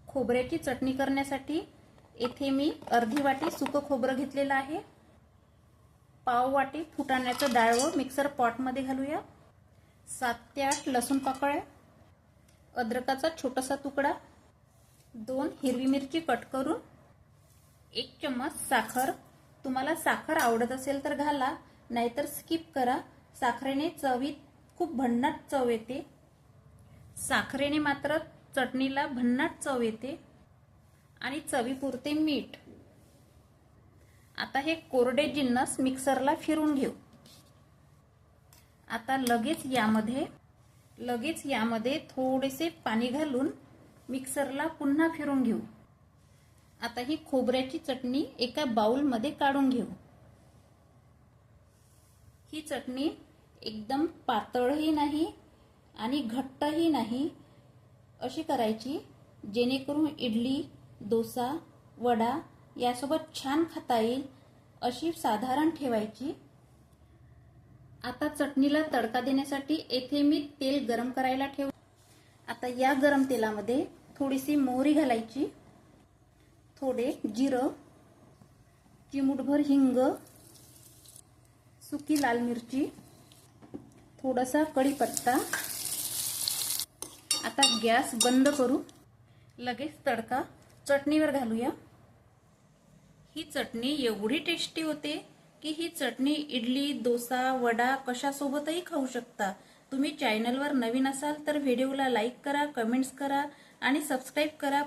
खोबऱ्याची चटणी करण्यासाठी येथे मी अर्धी वाटी सुकं खोबरं घेतलेलं आहे। पाव वाटी फुटाण्याचं डाळवं मिक्सर पॉट मध्ये घालूया। 7 ते 8 लसूण पाकळ्या, अद्रकाचा छोटासा तुकडा, 2 हिरवी मिरची कट करून, 1 चम्मच साखर। तुम्हाला साखर आवडत असेल तर घाला, नाहीतर स्किप करा। साखरेने चवीत खूप भन्नाट चव येते। साखरेने मात्र चटणीला भन्नाट चव येते। आणि चवीपुरते मीठ। आता हे कोरडे जिन्नस मिक्सरला फिरून घेऊ। आता लगेच यामध्ये थोडेसे पाणी घालून मिक्सरला पुन्हा फिरून घेऊ। आता ही खोबऱ्याची चटणी एका बाउल मध्ये काढून घेऊ। ही चटणी एकदम पातळही नाही आणि घट्टही नाही अशी करायची, जेणेकरून इडली, डोसा, वडा यासोबत छान खाता येईल अशी साधारण ठेवायची। आता चटणीला तडका देण्यासाठी येथे मी तेल गरम करायला ठेव। आता या गरम तेलामध्ये थोडीशी मोहरी घालायची, थोडे जिरं, चिमूटभर हिंग, सुकी लाल मिरची, थोडासा कढीपत्ता। आता गॅस बंद करू, लगेच तडका चटणीवर घालूया। ही चटणी एवढी टेस्टी होते की ही चटणी इडली, डोसा, वडा कशासोबतही खाऊ शकता। तुम्ही चॅनलवर नवीन असाल तर व्हिडिओला लाईक करा, कमेंट्स करा आणि सबस्क्राइब करा।